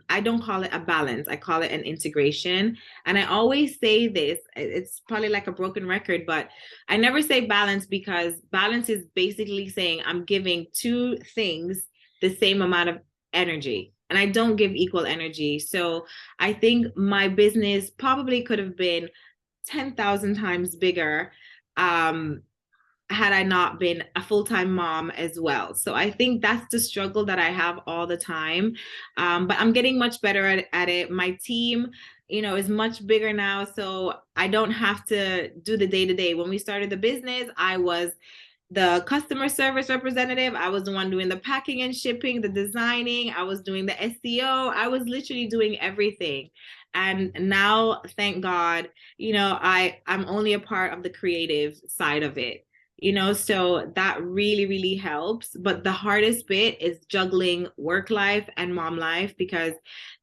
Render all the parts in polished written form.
I don't call it a balance. I call it an integration. And I always say this, it's probably like a broken record, but I never say balance because balance is basically saying I'm giving two things the same amount of energy. And I don't give equal energy. So I think my business probably could have been 10,000 times bigger um, had I not been a full-time mom as well. So I think that's the struggle that I have all the time. But I'm getting much better at it. My team, is much bigger now. So I don't have to do the day-to-day. When we started the business, I was the customer service representative. I was the one doing the packing and shipping, the designing. I was doing the SEO. I was literally doing everything. And now, thank God, I'm only a part of the creative side of it. So that really, really helps. But the hardest bit is juggling work life and mom life because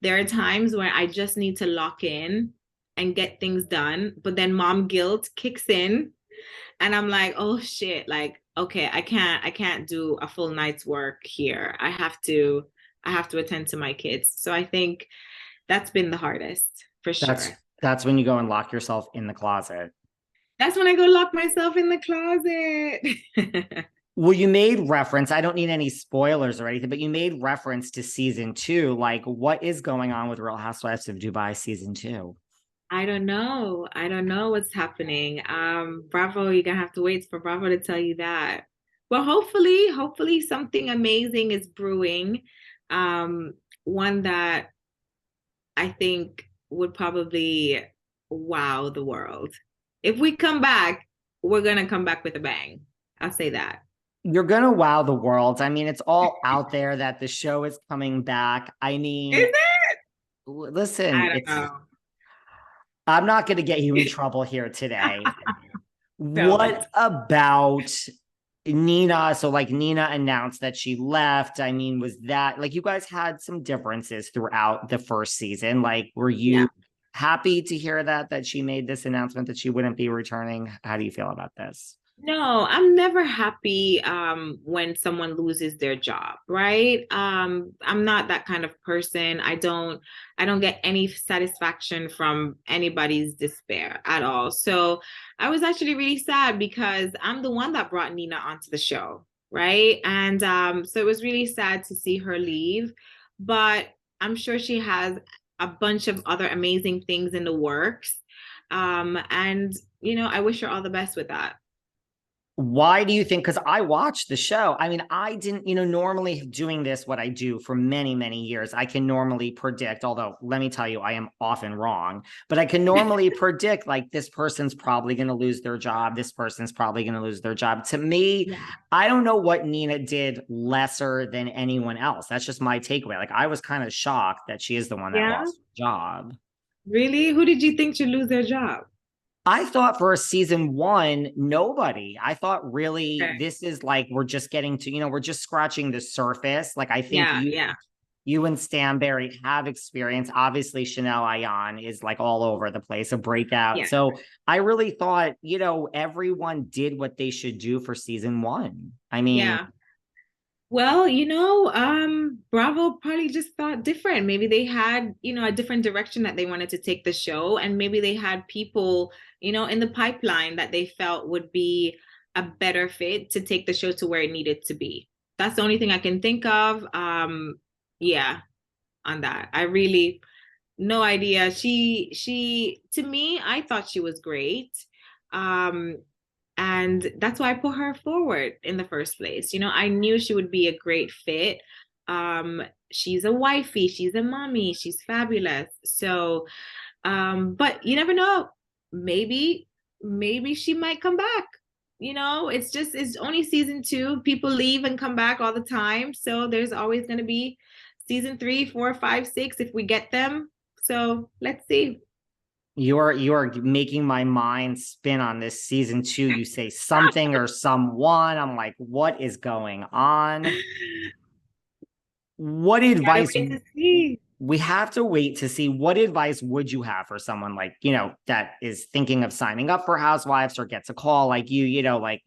there are times where I just need to lock in and get things done. But then mom guilt kicks in and I'm like, oh shit, like, okay, I can't do a full night's work here. I have to attend to my kids. So I think that's been the hardest for That's sure. that's when you go and lock yourself in the closet. That's when I go lock myself in the closet. Well, you made reference, I don't need any spoilers or anything, but you made reference to season two. Like, what is going on with Real Housewives of Dubai season two? I don't know. I don't know what's happening. Bravo, you're gonna have to wait for Bravo to tell you that. Well, hopefully something amazing is brewing. Um, One that I think would probably wow the world. If we come back, we're gonna come back with a bang. I'll say that. You're gonna wow the world. I mean, it's all out there that the show is coming back. I Is mean, it? listen, I don't it's know. I'm not gonna get you in trouble here today. Tell me. What about Nina? So, like, Nina announced that she left. I mean, was that like you guys had some differences throughout the first season? Like, were Yeah. you happy to hear that she made this announcement that she wouldn't be returning? How do you feel about this? No, I'm never happy when someone loses their job, right? I'm not that kind of person. I don't get any satisfaction from anybody's despair at all. So I was actually really sad because I'm the one that brought Nina onto the show, right? And so it was really sad to see her leave, but I'm sure she has a bunch of other amazing things in the works. And I wish her all the best with that. Why do you think? Because I watched the show. I mean, I didn't, normally doing this, what I do for many, many years, I can normally predict, although let me tell you, I am often wrong, but I can normally predict like this person's probably going to lose their job. This person's probably going to lose their job. To me, Yeah. I don't know what Nina did lesser than anyone else. That's just my takeaway. Like, I was kind of shocked that she is the one that Yeah. lost her job. Really? Who did you think should lose their job? I thought for a season one, nobody. I thought really Okay. this is like we're just getting to, we're just scratching the surface. Like I think Yeah, you yeah, you and Stanbury have experience. Obviously, Chanel Ayan is like all over the place, a breakout. yeah, So I really thought, everyone did what they should do for season one. I mean, yeah. Well, Bravo probably just thought different. Maybe they had, a different direction that they wanted to take the show, and maybe they had people, in the pipeline that they felt would be a better fit to take the show to where it needed to be. That's the only thing I can think of. Yeah, on that. I really no idea. She to me, I thought she was great. Um, and that's why I put her forward in the first place. I knew she would be a great fit. Um, she's a wifey, she's a mommy, she's fabulous. So, but you never know. Maybe she might come back. It's only season two. People leave and come back all the time. So there's always gonna be season three, four, five, six if we get them. So let's see. you're making my mind spin on this season two. You say something or someone. I'm like, what is going on? What Gotta advice wait to see. we have to wait to see what advice would you have for someone like, that is thinking of signing up for Housewives or gets a call like you, like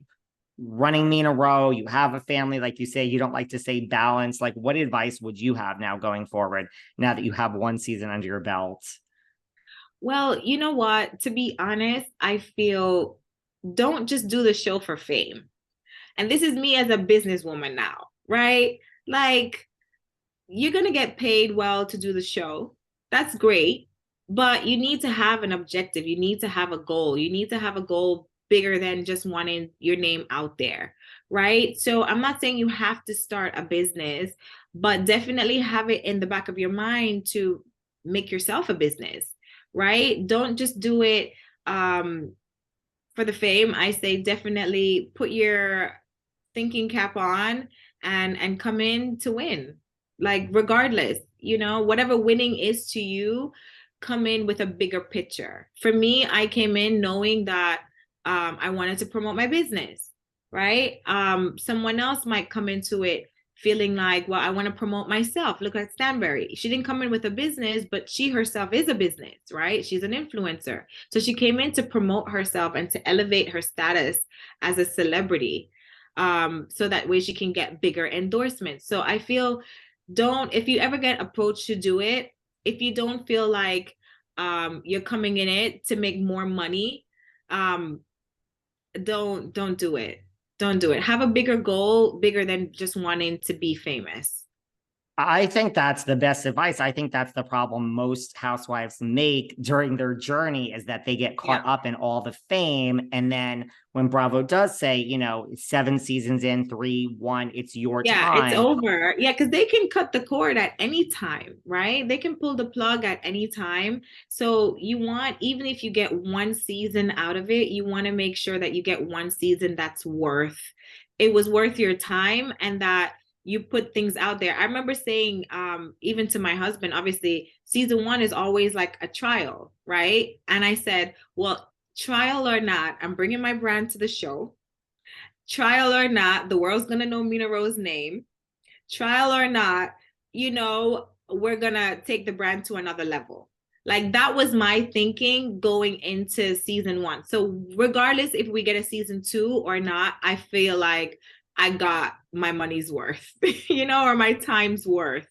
running me in a row, you have a family, like you say, you don't like to say balance. Like, what advice would you have now going forward, now that you have one season under your belt? Well, you know what? To be honest, I feel don't just do the show for fame. And this is me as a businesswoman now, right? Like, you're going to get paid well to do the show. That's great. But you need to have an objective. You need to have a goal. You need to have a goal bigger than just wanting your name out there, right? So I'm not saying you have to start a business, but definitely have it in the back of your mind to make yourself a business, right? Don't just do it for the fame. I say definitely put your thinking cap on and come in to win. Like regardless, you know, whatever winning is to you, come in with a bigger picture. For me, I came in knowing that I wanted to promote my business, right? Someone else might come into it feeling like, well, I want to promote myself. Look at Stanbury. She didn't come in with a business, but she herself is a business, right? She's an influencer. So she came in to promote herself and to elevate her status as a celebrity. So that way she can get bigger endorsements. So I feel if you ever get approached to do it, if you don't feel like you're coming in it to make more money, don't do it. Don't do it. Have a bigger goal, bigger than just wanting to be famous. I think that's the best advice. I think that's the problem most housewives make during their journey, is that they get caught up in all the fame. And then when Bravo does say, 7 seasons in, 3, 1, it's your It's time. over. Yeah, because they can cut the cord at any time, right? They can pull the plug at any time. So you want, even if you get one season out of it, you want to make sure that you get one season that's it was worth your time, and that you put things out there. I remember saying, even to my husband, obviously, season 1 is always like a trial, right? And I said, well, trial or not, I'm bringing my brand to the show. Trial or not, the world's going to know Mina Rose's name. Trial or not, we're going to take the brand to another level. Like, that was my thinking going into season 1. So regardless if we get a season 2 or not, I feel like I got my money's worth, or my time's worth,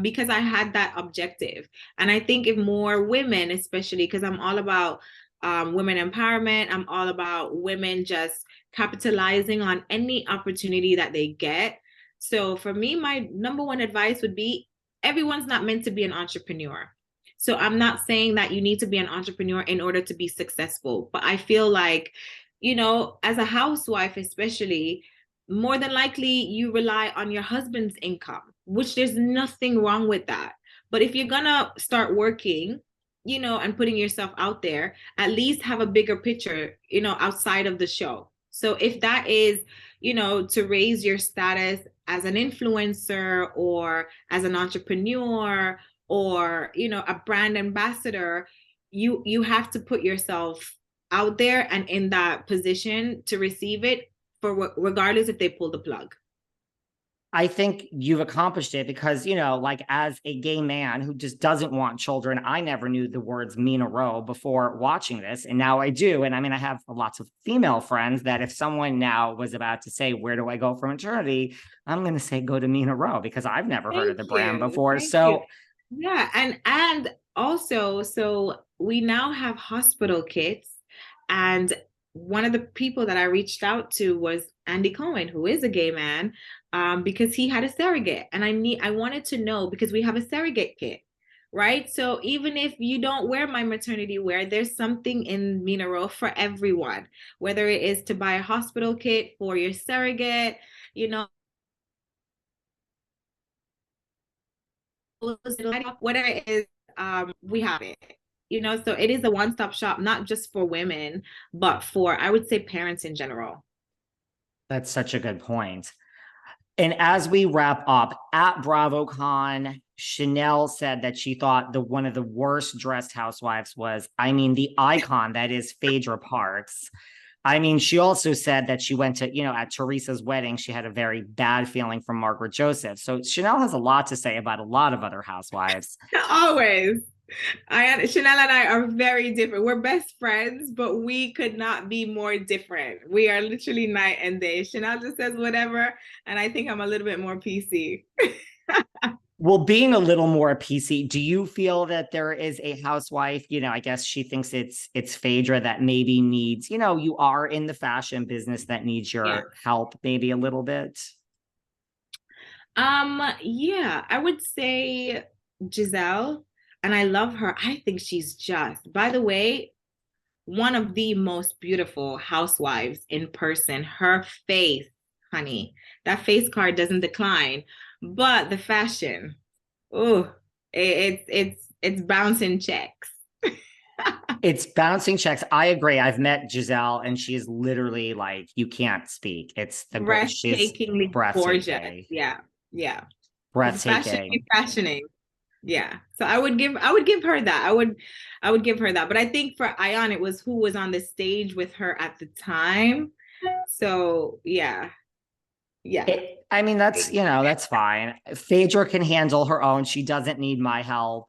because I had that objective. And I think if more women, especially because I'm all about women empowerment, I'm all about women just capitalizing on any opportunity that they get. So for me, my number one advice would be, everyone's not meant to be an entrepreneur. So I'm not saying that you need to be an entrepreneur in order to be successful, but I feel like, as a housewife, especially, more than likely you rely on your husband's income, which there's nothing wrong with that. But if you're gonna start working, and putting yourself out there, at least have a bigger picture, outside of the show. So if that is, to raise your status as an influencer or as an entrepreneur or, a brand ambassador, you have to put yourself out there and in that position to receive it, regardless if they pull the plug. I think you've accomplished it because, like, as a gay man who just doesn't want children, I never knew the words Mina Rowe before watching this. And now I do. And I mean, I have lots of female friends that if someone now was about to say, where do I go for maternity? I'm going to say, go to Mina Rowe, because I've never heard of the brand before. So yeah. And also, so we now have hospital kits, and one of the people that I reached out to was Andy Cohen, who is a gay man, because he had a surrogate, and I wanted to know, because we have a surrogate kit, right? So even if you don't wear my maternity wear, there's something in Mina Rowe for everyone, whether it is to buy a hospital kit for your surrogate, whatever it is, we have it. So it is a one-stop shop, not just for women, but for, I would say, parents in general. That's such a good point. And as we wrap up, at BravoCon, Chanel said that she thought one of the worst dressed housewives was, the icon that is Phaedra Parks. She also said that she went to, at Teresa's wedding, she had a very bad feeling from Margaret Joseph. So Chanel has a lot to say about a lot of other housewives. Always. Chanel and I are very different. We're best friends, but we could not be more different. We are literally night and day. Chanel just says whatever, and I think I'm a little bit more PC. Well, being a little more PC, do you feel that there is a housewife, I guess she thinks it's Phaedra that maybe needs, you are in the fashion business that needs Yeah. your help maybe a little bit? Yeah, I would say Giselle, and I love her. I think she's just, by the way, one of the most beautiful housewives in person. Her face, honey, that face card doesn't decline, but the fashion, oh, it's bouncing checks. It's bouncing checks. I agree. I've met Giselle and she is literally like, you can't speak. She's Breathtakingly gorgeous. breathtaking, Yeah, yeah. It's breathtaking. fashioning. Yeah. So I would give her that. I would give her that. But I think for Ayan, it was who was on the stage with her at the time. So yeah. Yeah. I mean, that's fine. Phaedra can handle her own. She doesn't need my help.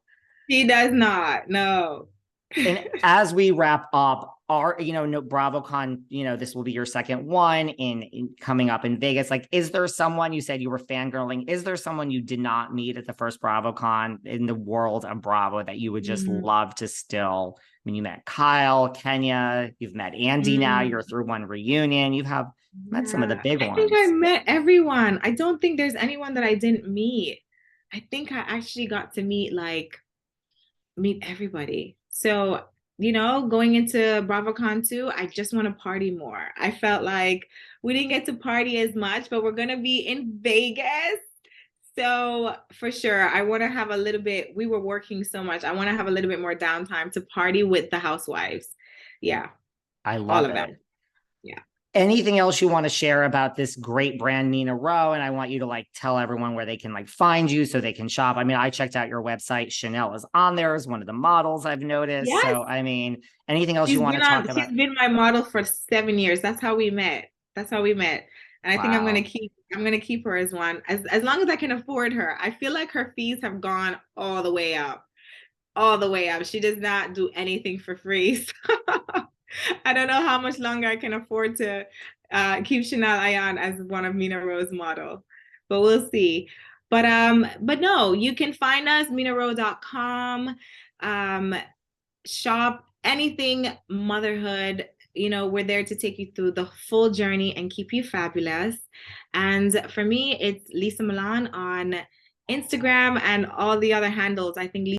She does not. No. And as we wrap up, no BravoCon, this will be your second one in coming up in Vegas. Like, is there someone, you said you were fangirling? Is there someone you did not meet at the first BravoCon in the world of Bravo that you would just love to still? I mean, you met Kyle, Kenya, you've met Andy now, you're through one reunion, met some of the big ones. I think I met everyone. I don't think there's anyone that I didn't meet. I think I actually got to meet everybody. So, going into BravoCon 2, I just want to party more. I felt like we didn't get to party as much, but we're going to be in Vegas. So for sure, I want to have a little bit, we were working so much. I want to have a little bit more downtime to party with the housewives. Yeah. I love all of it. them. Yeah. Anything else you want to share about this great brand, Nina Rowe? And I want you to tell everyone where they can find you so they can shop. I mean, I checked out your website. Chanel is on there as one of the models I've noticed. Yes. So, I mean, anything else you want to talk about? She's been my model for 7 years. That's how we met. And I think I'm gonna keep her as one as long as I can afford her. I feel like her fees have gone all the way up. All the way up. She does not do anything for free. So I don't know how much longer I can afford to keep Chanel Ayan as one of Nina Rowe's model, but we'll see. But no, you can find us minarrowe.com. Shop anything motherhood. We're there to take you through the full journey and keep you fabulous. And for me, it's Lesa Milan on Instagram and all the other handles. I think